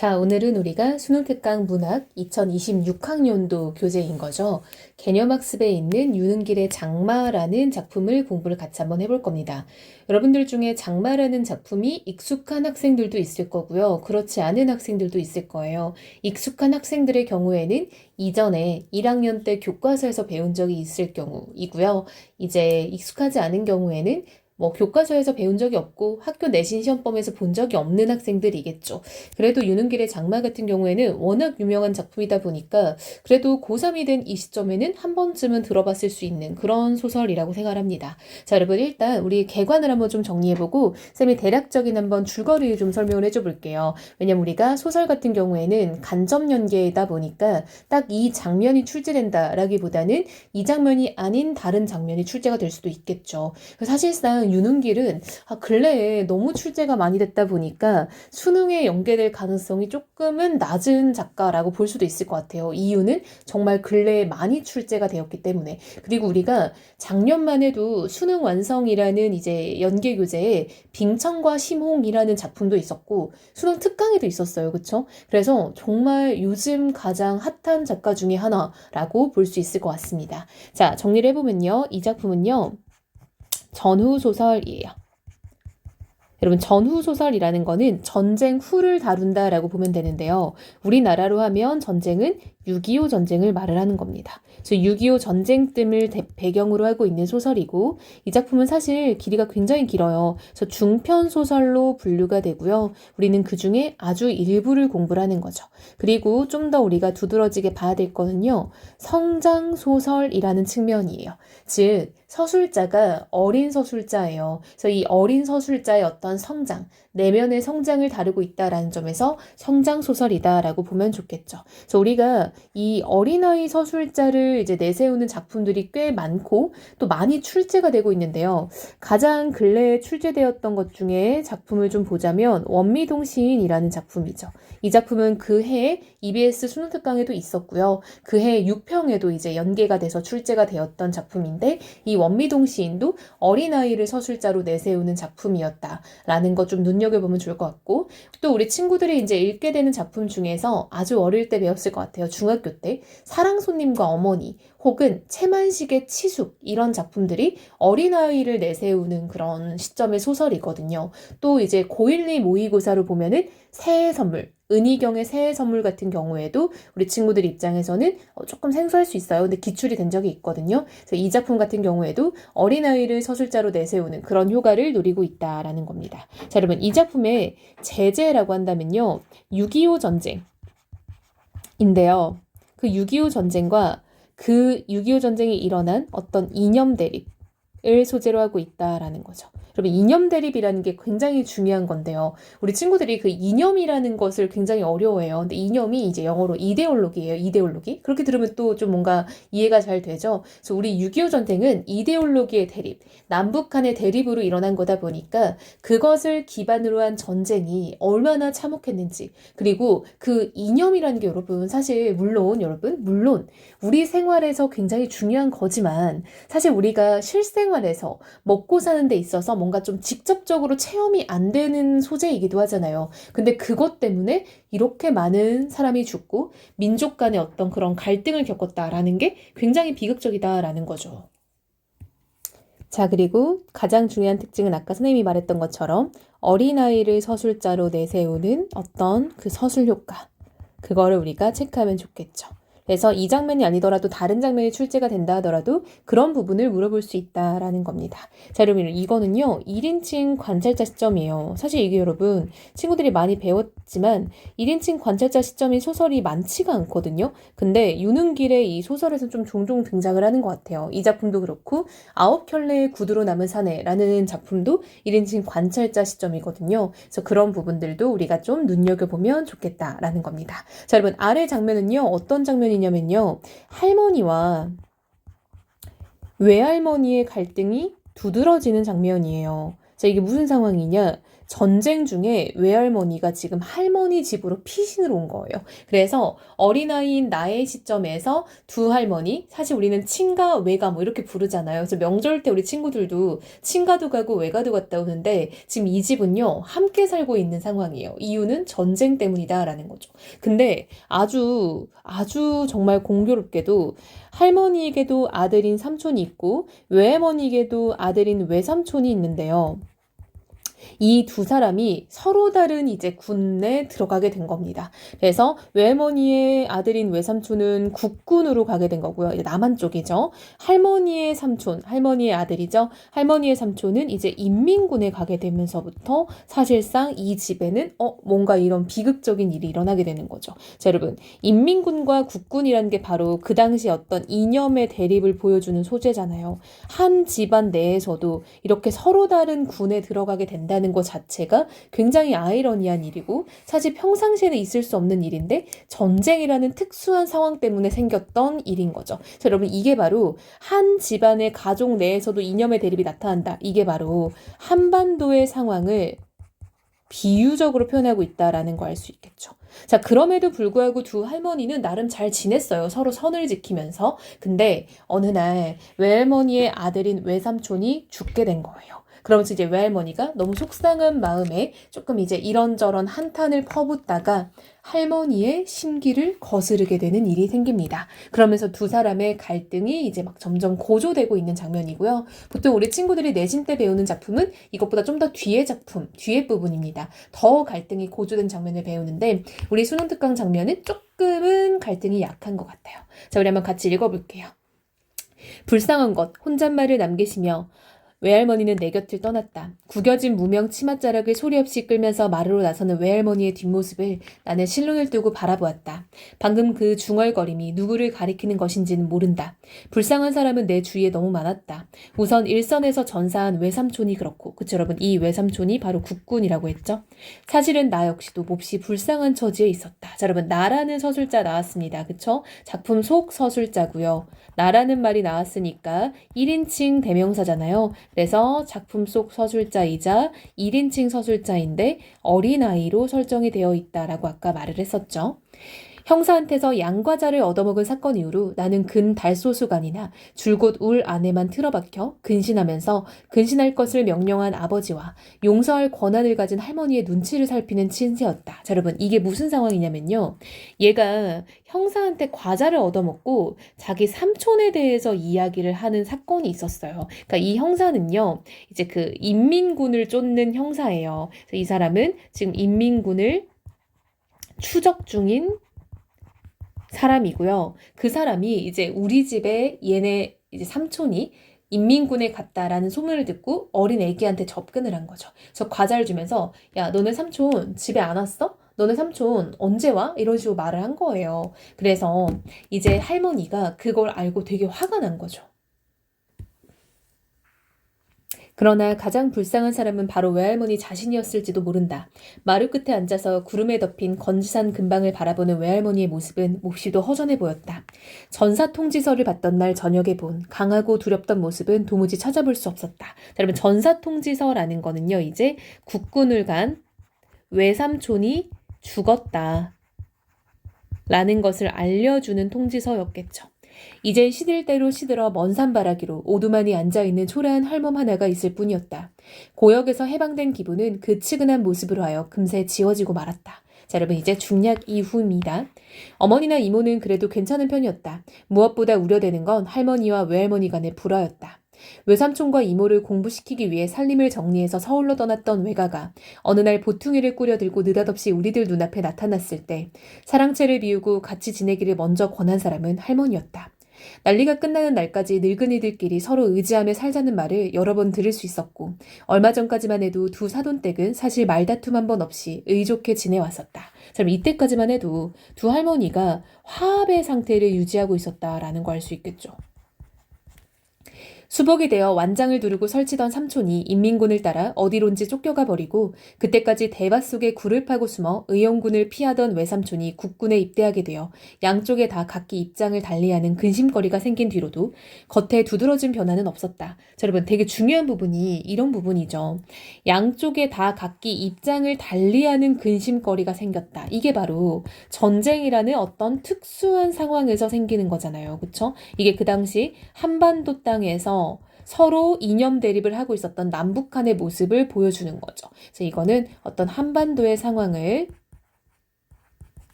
자, 오늘은 우리가 수능특강 문학 2026학년도 교재인 거죠. 개념학습에 있는 유능길의 장마라는 작품을 공부를 같이 한번 해볼 겁니다. 여러분들 중에 장마라는 작품이 익숙한 학생들도 있을 거고요. 그렇지 않은 학생들도 있을 거예요. 익숙한 학생들의 경우에는 이전에 1학년 때 교과서에서 배운 적이 있을 경우이고요. 이제 익숙하지 않은 경우에는 교과서에서 배운 적이 없고 학교 내신 시험범에서 본 적이 없는 학생들이겠죠. 그래도 유능길의 장마 같은 경우에는 워낙 유명한 작품이다 보니까 그래도 고3이 된 이 시점에는 한 번쯤은 들어봤을 수 있는 그런 소설이라고 생각합니다. 자, 여러분 일단 우리 개관을 한번 좀 정리해보고 쌤이 대략적인 한번 줄거리 좀 설명을 해줘 볼게요. 왜냐면 우리가 소설 같은 경우에는 간접 연계이다 보니까 딱 이 장면이 출제된다라기보다는 이 장면이 아닌 다른 장면이 출제가 될 수도 있겠죠. 사실상 유능길은 근래에 너무 출제가 많이 됐다 보니까 수능에 연계될 가능성이 조금은 낮은 작가라고 볼 수도 있을 것 같아요. 이유는 정말 근래에 많이 출제가 되었기 때문에. 그리고 우리가 작년만 해도 수능 완성이라는 이제 연계 교재에 빙천과 심홍이라는 작품도 있었고 수능 특강에도 있었어요. 그쵸? 그래서 정말 요즘 가장 핫한 작가 중에 하나라고 볼 수 있을 것 같습니다. 자, 정리를 해보면요. 이 작품은요. 전후소설이에요. 여러분 전후소설이라는 거는 전쟁 후를 다룬다라고 보면 되는데요. 우리나라로 하면 전쟁은 6.25 전쟁을 말을 하는 겁니다. 그래서 6.25 전쟁 뜸을 배경으로 하고 있는 소설이고 이 작품은 사실 길이가 굉장히 길어요. 그래서 중편 소설로 분류가 되고요. 우리는 그중에 아주 일부를 공부를 하는 거죠. 그리고 좀 더 우리가 두드러지게 봐야 될 거는요. 성장소설이라는 측면이에요. 즉 서술자가 어린 서술자예요. 그래서 이 어린 서술자의 어떤 성장, 내면의 성장을 다루고 있다라는 점에서 성장소설이다라고 보면 좋겠죠. 그래서 우리가 이 어린아이 서술자를 이제 내세우는 작품들이 꽤 많고 또 많이 출제가 되고 있는데요. 가장 근래에 출제되었던 것 중에 작품을 좀 보자면 원미동 시인이라는 작품이죠. 이 작품은 그 해에 EBS 수능특강에도 있었고요. 그 해 6평에도 이제 연계가 돼서 출제가 되었던 작품인데 이 원미동 시인도 어린아이를 서술자로 내세우는 작품이었다라는 거 좀 눈여겨보면 좋을 것 같고 또 우리 친구들이 이제 읽게 되는 작품 중에서 아주 어릴 때 배웠을 것 같아요. 중학교 때 사랑손님과 어머니 혹은 채만식의 치숙 이런 작품들이 어린아이를 내세우는 그런 시점의 소설이거든요. 또 이제 고1, 2 모의고사로 보면은 새해 선물 은희경의 새해 선물 같은 경우에도 우리 친구들 입장에서는 조금 생소할 수 있어요. 근데 기출이 된 적이 있거든요. 그래서 이 작품 같은 경우에도 어린아이를 서술자로 내세우는 그런 효과를 노리고 있다라는 겁니다. 자, 여러분 이 작품의 제재라고 한다면요. 6.25 전쟁인데요. 그 6.25 전쟁과 그 6.25 전쟁이 일어난 어떤 이념 대립을 소재로 하고 있다라는 거죠. 여러분 이념 대립이라는 게 굉장히 중요한 건데요. 우리 친구들이 그 이념이라는 것을 굉장히 어려워해요. 근데 이념이 이제 영어로 이데올로기예요. 이데올로기. 그렇게 들으면 또 좀 뭔가 이해가 잘 되죠. 그래서 우리 6.25 전쟁은 이데올로기의 대립, 남북 간의 대립으로 일어난 거다 보니까 그것을 기반으로 한 전쟁이 얼마나 참혹했는지 그리고 그 이념이라는 게 여러분 사실 물론 우리 생활에서 굉장히 중요한 거지만 사실 우리가 실생활에서 먹고 사는 데 있어서 뭔가 좀 직접적으로 체험이 안 되는 소재이기도 하잖아요. 근데 그것 때문에 이렇게 많은 사람이 죽고 민족 간의 어떤 그런 갈등을 겪었다라는 게 굉장히 비극적이다라는 거죠. 자, 그리고 가장 중요한 특징은 아까 선생님이 말했던 것처럼 어린아이를 서술자로 내세우는 어떤 그 서술 효과. 그거를 우리가 체크하면 좋겠죠. 그래서 이 장면이 아니더라도 다른 장면이 출제가 된다 하더라도 그런 부분을 물어볼 수 있다라는 겁니다. 자, 여러분 이거는요. 1인칭 관찰자 시점이에요. 사실 이게 여러분 친구들이 많이 배웠지만 1인칭 관찰자 시점인 소설이 많지가 않거든요. 근데 유능길의 이 소설에서 좀 종종 등장을 하는 것 같아요. 이 작품도 그렇고 9켤레의 구두로 남은 사내라는 작품도 1인칭 관찰자 시점이거든요. 그래서 그런 부분들도 우리가 좀 눈여겨보면 좋겠다라는 겁니다. 자, 여러분 아래 장면은요. 어떤 장면이냐면요. 할머니와 외할머니의 갈등이 두드러지는 장면이에요. 자, 이게 무슨 상황이냐? 전쟁 중에 외할머니가 지금 할머니 집으로 피신을 온 거예요. 그래서 어린아이인 나의 시점에서 두 할머니, 사실 우리는 친가, 외가 뭐 이렇게 부르잖아요. 그래서 명절 때 우리 친구들도 친가도 가고 외가도 갔다 오는데 지금 이 집은요, 함께 살고 있는 상황이에요. 이유는 전쟁 때문이다라는 거죠. 근데 아주 정말 공교롭게도 할머니에게도 아들인 삼촌이 있고 외할머니에게도 아들인 외삼촌이 있는데요. 이 두 사람이 서로 다른 이제 군에 들어가게 된 겁니다. 그래서 외할머니의 아들인 외삼촌은 국군으로 가게 된 거고요. 이제 남한 쪽이죠. 할머니의 삼촌, 할머니의 아들이죠. 할머니의 삼촌은 이제 인민군에 가게 되면서부터 사실상 이 집에는 뭔가 이런 비극적인 일이 일어나게 되는 거죠. 자, 여러분, 인민군과 국군이라는 게 바로 그 당시 어떤 이념의 대립을 보여주는 소재잖아요. 한 집안 내에서도 이렇게 서로 다른 군에 들어가게 된다는 것 자체가 굉장히 아이러니한 일이고 사실 평상시에는 있을 수 없는 일인데 전쟁이라는 특수한 상황 때문에 생겼던 일인 거죠. 자, 여러분, 이게 바로 한 집안의 가족 내에서도 이념의 대립이 나타난다. 이게 바로 한반도의 상황을 비유적으로 표현하고 있다라는 거 알 수 있겠죠. 자, 그럼에도 불구하고 두 할머니는 나름 잘 지냈어요. 서로 선을 지키면서. 근데 어느 날 외할머니의 아들인 외삼촌이 죽게 된 거예요. 그러면서 이제 외할머니가 너무 속상한 마음에 조금 이제 이런저런 한탄을 퍼붓다가 할머니의 심기를 거스르게 되는 일이 생깁니다. 그러면서 두 사람의 갈등이 이제 막 점점 고조되고 있는 장면이고요. 보통 우리 친구들이 내신 때 배우는 작품은 이것보다 좀 더 뒤의 작품, 뒤의 부분입니다. 더 갈등이 고조된 장면을 배우는데 우리 수능 특강 장면은 조금은 갈등이 약한 것 같아요. 자, 우리 한번 같이 읽어볼게요. 불쌍한 것, 혼잣말을 남기시며 외할머니는 내 곁을 떠났다. 구겨진 무명 치맛자락을 소리 없이 끌면서 마루로 나서는 외할머니의 뒷모습을 나는 실눈을 뜨고 바라보았다. 방금 그 중얼거림이 누구를 가리키는 것인지는 모른다. 불쌍한 사람은 내 주위에 너무 많았다. 우선 일선에서 전사한 외삼촌이 그렇고, 그쵸 여러분, 이 외삼촌이 바로 국군이라고 했죠. 사실은 나 역시도 몹시 불쌍한 처지에 있었다. 자, 여러분, 나라는 서술자 나왔습니다. 그쵸? 작품 속 서술자고요. 나라는 말이 나왔으니까 1인칭 대명사잖아요. 그래서 작품 속 서술자이자 1인칭 서술자인데 어린아이로 설정이 되어 있다라고 아까 말을 했었죠. 형사한테서 양과자를 얻어먹은 사건 이후로 나는 근달소수간이나 줄곧 울 안에만 틀어박혀 근신하면서 근신할 것을 명령한 아버지와 용서할 권한을 가진 할머니의 눈치를 살피는 신세였다. 자, 여러분, 이게 무슨 상황이냐면요. 얘가 형사한테 과자를 얻어먹고 자기 삼촌에 대해서 이야기를 하는 사건이 있었어요. 그러니까 이 형사는요, 이제 그 인민군을 쫓는 형사예요. 그래서 이 사람은 지금 인민군을 추적 중인 사람이고요. 그 사람이 이제 우리 집에 얘네 이제 삼촌이 인민군에 갔다라는 소문을 듣고 어린 애기한테 접근을 한 거죠. 그래서 과자를 주면서 야, 너네 삼촌 집에 안 왔어? 너네 삼촌 언제 와? 이런 식으로 말을 한 거예요. 그래서 이제 할머니가 그걸 알고 되게 화가 난 거죠. 그러나 가장 불쌍한 사람은 바로 외할머니 자신이었을지도 모른다. 마루 끝에 앉아서 구름에 덮인 건지산 근방을 바라보는 외할머니의 모습은 몹시도 허전해 보였다. 전사 통지서를 받던 날 저녁에 본 강하고 두렵던 모습은 도무지 찾아볼 수 없었다. 자, 여러분, 전사 통지서라는 거는요, 이제 국군을 간 외삼촌이 죽었다 라는 것을 알려주는 통지서였겠죠. 이젠 시들 대로 시들어 먼 산바라기로 오두만이 앉아있는 초라한 할멈 하나가 있을 뿐이었다. 고역에서 해방된 기분은 그 측은한 모습으로 하여 금세 지워지고 말았다. 자, 여러분, 이제 중략 이후입니다. 어머니나 이모는 그래도 괜찮은 편이었다. 무엇보다 우려되는 건 할머니와 외할머니 간의 불화였다. 외삼촌과 이모를 공부시키기 위해 살림을 정리해서 서울로 떠났던 외가가 어느 날 보퉁이를 꾸려들고 느닷없이 우리들 눈앞에 나타났을 때 사랑채를 비우고 같이 지내기를 먼저 권한 사람은 할머니였다. 난리가 끝나는 날까지 늙은이들끼리 서로 의지하며 살자는 말을 여러 번 들을 수 있었고 얼마 전까지만 해도 두 사돈댁은 사실 말다툼 한 번 없이 의좋게 지내왔었다. 자, 이때까지만 해도 두 할머니가 화합의 상태를 유지하고 있었다라는 거 알 수 있겠죠. 수복이 되어 완장을 두르고 설치던 삼촌이 인민군을 따라 어디론지 쫓겨가 버리고 그때까지 대밭 속에 굴을 파고 숨어 의용군을 피하던 외삼촌이 국군에 입대하게 되어 양쪽에 다 각기 입장을 달리하는 근심거리가 생긴 뒤로도 겉에 두드러진 변화는 없었다. 자, 여러분 되게 중요한 부분이 이런 부분이죠. 양쪽에 다 각기 입장을 달리하는 근심거리가 생겼다. 이게 바로 전쟁이라는 어떤 특수한 상황에서 생기는 거잖아요. 그렇죠? 이게 그 당시 한반도 땅에서 서로 이념 대립을 하고 있었던 남북한의 모습을 보여주는 거죠. 그래서 이거는 어떤 한반도의 상황을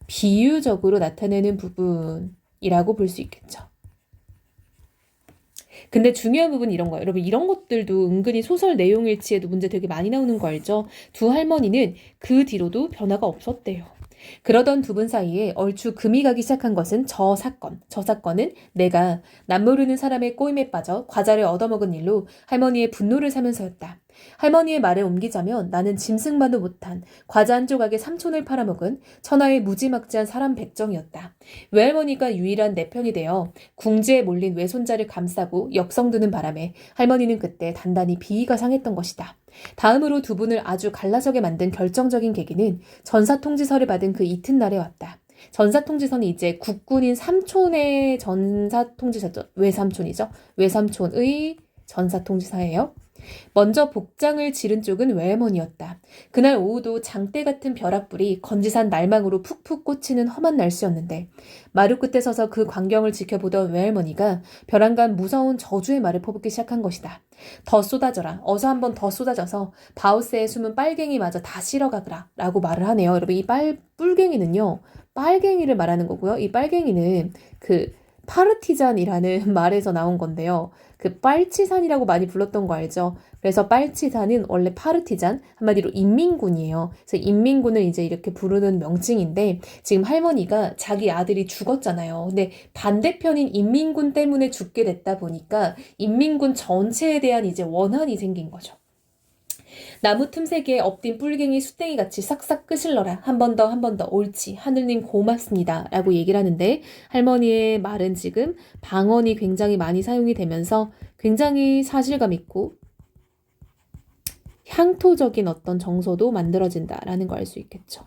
비유적으로 나타내는 부분이라고 볼 수 있겠죠. 근데 중요한 부분은 이런 거예요. 여러분 이런 것들도 은근히 소설 내용일치에도 문제 되게 많이 나오는 거 알죠? 두 할머니는 그 뒤로도 변화가 없었대요. 그러던 두 분 사이에 얼추 금이 가기 시작한 것은 저 사건. 저 사건은 내가 남모르는 사람의 꼬임에 빠져 과자를 얻어먹은 일로 할머니의 분노를 사면서였다. 할머니의 말을 옮기자면 나는 짐승만도 못한 과자 한 조각에 삼촌을 팔아먹은 천하의 무지막지한 사람 백정이었다. 외할머니가 유일한 내 편이 되어 궁지에 몰린 외손자를 감싸고 역성드는 바람에 할머니는 그때 단단히 비위가 상했던 것이다. 다음으로 두 분을 아주 갈라서게 만든 결정적인 계기는 전사통지서를 받은 그 이튿날에 왔다. 전사통지서는 이제 국군인 삼촌의 전사통지서죠. 외삼촌이죠. 외삼촌의 전사통지서예요. 먼저 복장을 지른 쪽은 외할머니였다. 그날 오후도 장대 같은 벼락불이 건지산 날망으로 푹푹 꽂히는 험한 날씨였는데 마루 끝에 서서 그 광경을 지켜보던 외할머니가 벼랑간 무서운 저주의 말을 퍼붓기 시작한 것이다. 더 쏟아져라. 어서 한번 더 쏟아져서 바우스에 숨은 빨갱이마저 다 실어가거라 라고 말을 하네요. 여러분 이 뿔갱이는요. 빨갱이를 말하는 거고요. 이 빨갱이는 그 파르티잔이라는 말에서 나온 건데요. 그 빨치산이라고 많이 불렀던 거 알죠? 그래서 빨치산은 원래 파르티잔, 한마디로 인민군이에요. 그래서 인민군을 이제 이렇게 부르는 명칭인데 지금 할머니가 자기 아들이 죽었잖아요. 근데 반대편인 인민군 때문에 죽게 됐다 보니까 인민군 전체에 대한 이제 원한이 생긴 거죠. 나무 틈새기에 엎딘 뿔갱이 숫댕이같이 싹싹 끄실러라. 한 번 더 한 번 더 옳지. 하늘님 고맙습니다. 라고 얘기를 하는데 할머니의 말은 지금 방언이 굉장히 많이 사용이 되면서 굉장히 사실감 있고 향토적인 어떤 정서도 만들어진다라는 걸 알 수 있겠죠.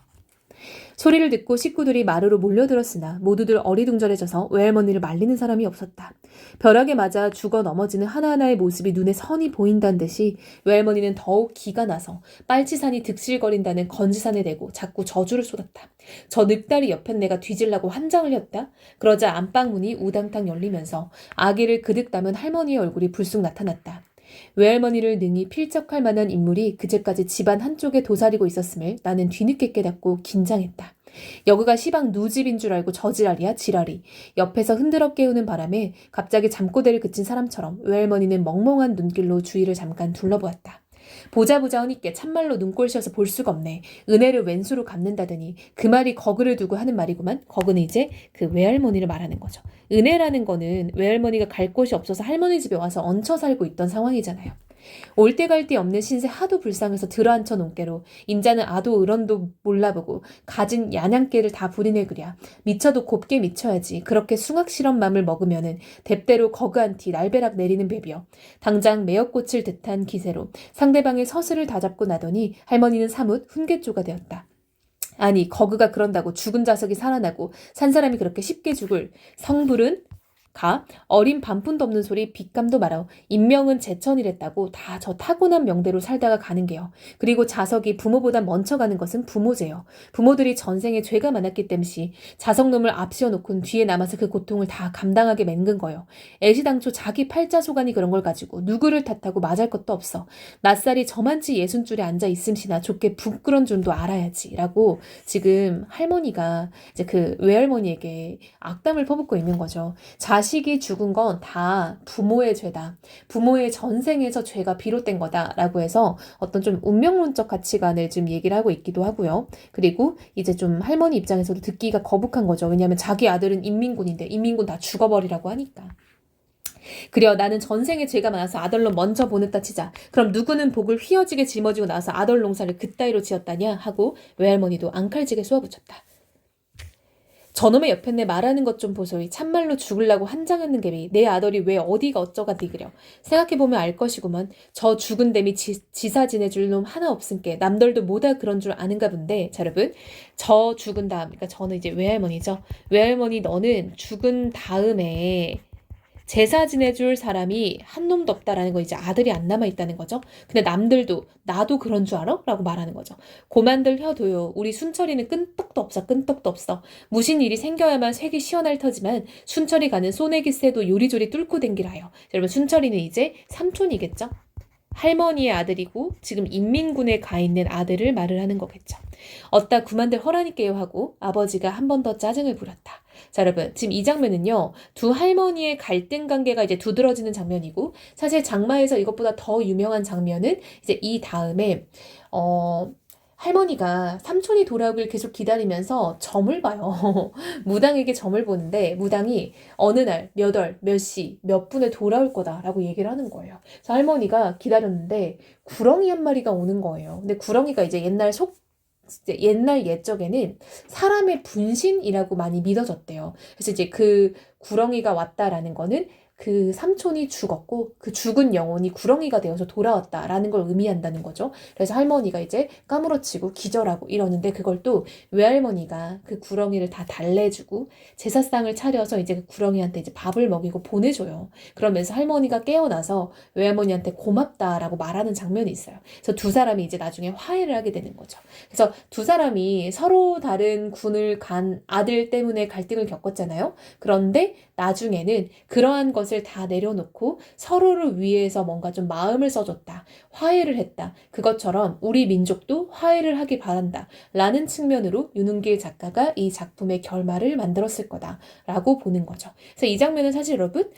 소리를 듣고 식구들이 마루로 몰려들었으나 모두들 어리둥절해져서 외할머니를 말리는 사람이 없었다. 벼락에 맞아 죽어 넘어지는 하나하나의 모습이 눈에 선히 보인다는 듯이 외할머니는 더욱 기가 나서 빨치산이 득실거린다는 건지산에 대고 자꾸 저주를 쏟았다. 저 늑다리 옆엔 내가 뒤질라고 환장을 렸다. 그러자 안방문이 우당탕 열리면서 아기를 그득 담은 할머니의 얼굴이 불쑥 나타났다. 외할머니를 능히 필적할 만한 인물이 그제까지 집안 한쪽에 도사리고 있었음을 나는 뒤늦게 깨닫고 긴장했다. 여기가 시방 누집인 줄 알고 저지랄이야 지랄이. 옆에서 흔들어 깨우는 바람에 갑자기 잠꼬대를 그친 사람처럼 외할머니는 멍멍한 눈길로 주위를 잠깐 둘러보았다. 보자 허니께 참말로 눈꼴 씌어서 볼 수가 없네. 은혜를 왼수로 갚는다더니 그 말이 거그를 두고 하는 말이구만. 거그는 이제 그 외할머니를 말하는 거죠. 은혜라는 거는 외할머니가 갈 곳이 없어서 할머니 집에 와서 얹혀 살고 있던 상황이잖아요. 올 때 갈 데 없는 신세 하도 불쌍해서 들어앉혀 놓게로 인자는 아도 의런도 몰라보고 가진 야냥깨를 다 부리네 그랴. 미쳐도 곱게 미쳐야지. 그렇게 숭악실험 맘을 먹으면은 뎁대로 거그한티 날벼락 내리는 배비여. 당장 매역꽃을 듯한 기세로 상대방의 서슬을 다잡고 나더니 할머니는 사뭇 훈계조가 되었다. 아니 거그가 그런다고 죽은 자석이 살아나고 산 사람이 그렇게 쉽게 죽을. 성불은 가 어린 반푼도 없는 소리 빚감도 말아. 인명은 제천이랬다고 다 저 타고난 명대로 살다가 가는 게요. 그리고 자석이 부모보다 먼저 가는 것은 부모제요. 부모들이 전생에 죄가 많았기 땜시 자석놈을 앞세워 놓고는 뒤에 남아서 그 고통을 다 감당하게 맹근 거요. 애시당초 자기 팔자소간이 그런 걸 가지고 누구를 탓하고 맞을 것도 없어. 낯살이 저만치 예순줄에 앉아 있음시나 좁게 부끄러운 줄도 알아야지 라고 지금 할머니가 이제 그 외할머니에게 악담을 퍼붓고 있는 거죠. 자식이 죽은 건 다 부모의 죄다. 부모의 전생에서 죄가 비롯된 거다라고 해서 어떤 좀 운명론적 가치관을 좀 얘기를 하고 있기도 하고요. 그리고 이제 좀 할머니 입장에서도 듣기가 거북한 거죠. 왜냐하면 자기 아들은 인민군인데 인민군 다 죽어버리라고 하니까. 그려 나는 전생에 죄가 많아서 아덜로 먼저 보냈다 치자. 그럼 누구는 복을 휘어지게 짊어지고 나서 아덜 농사를 그따위로 지었다냐 하고 외할머니도 앙칼지게 쏘아붙였다. 저놈의 옆에 내 말하는 것 좀 보소이. 참말로 죽을라고 한장했는 개비. 내 아들이 왜 어디가 어쩌가 니그려. 생각해보면 알 것이구먼. 저 죽은 댐이 지사 지내줄 놈 하나 없은께. 남들도 뭐다 그런 줄 아는가 본데. 자, 여러분. 저 죽은 다음, 그러니까 저는 이제 외할머니죠. 외할머니 너는 죽은 다음에 제사 지내줄 사람이 한 놈도 없다라는 거, 이제 아들이 안 남아있다는 거죠. 근데 남들도 나도 그런 줄 알아? 라고 말하는 거죠. 고만들 혀도요. 우리 순철이는 끈떡도 없어. 끈떡도 없어. 무슨 일이 생겨야만 색이 시원할 터지만 순철이 가는 소내기 새도 요리조리 뚫고 댕기라요. 여러분, 순철이는 이제 삼촌이겠죠. 할머니의 아들이고 지금 인민군에 가 있는 아들을 말을 하는 거겠죠. 어따 그만들 허라니께요 하고 아버지가 한 번 더 짜증을 부렸다. 자, 여러분, 지금 이 장면은요, 두 할머니의 갈등 관계가 이제 두드러지는 장면이고, 사실 장마에서 이것보다 더 유명한 장면은 이제 이 다음에 할머니가 삼촌이 돌아오길 계속 기다리면서 점을 봐요. 무당에게 점을 보는데 무당이 어느 날 몇 월, 몇 시, 몇 분에 돌아올 거다라고 얘기를 하는 거예요. 그래서 할머니가 기다렸는데 구렁이 한 마리가 오는 거예요. 근데 구렁이가 이제 옛날 옛적에는 사람의 분신이라고 많이 믿어졌대요. 그래서 이제 그 구렁이가 왔다라는 거는 그 삼촌이 죽었고 그 죽은 영혼이 구렁이가 되어서 돌아왔다라는 걸 의미한다는 거죠. 그래서 할머니가 이제 까무러치고 기절하고 이러는데 그걸 또 외할머니가 그 구렁이를 다 달래주고 제사상을 차려서 이제 그 구렁이한테 이제 밥을 먹이고 보내줘요. 그러면서 할머니가 깨어나서 외할머니한테 고맙다라고 말하는 장면이 있어요. 그래서 두 사람이 이제 나중에 화해를 하게 되는 거죠. 그래서 두 사람이 서로 다른 군을 간 아들 때문에 갈등을 겪었잖아요. 그런데 나중에는 그러한 것을 다 내려놓고 서로를 위해서 뭔가 좀 마음을 써줬다. 화해를 했다. 그것처럼 우리 민족도 화해를 하길 바란다. 라는 측면으로 윤은길 작가가 이 작품의 결말을 만들었을 거다라고 보는 거죠. 그래서 이 장면은 사실 여러분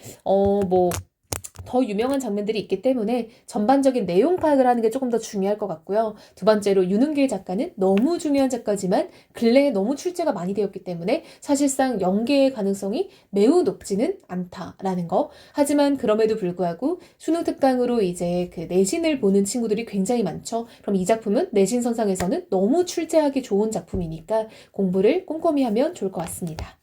더 유명한 장면들이 있기 때문에 전반적인 내용 파악을 하는 게 조금 더 중요할 것 같고요. 두 번째로 윤은길 작가는 너무 중요한 작가지만 근래에 너무 출제가 많이 되었기 때문에 사실상 연계의 가능성이 매우 높지는 않다라는 거. 하지만 그럼에도 불구하고 수능 특강으로 이제 그 내신을 보는 친구들이 굉장히 많죠. 그럼 이 작품은 내신 선상에서는 너무 출제하기 좋은 작품이니까 공부를 꼼꼼히 하면 좋을 것 같습니다.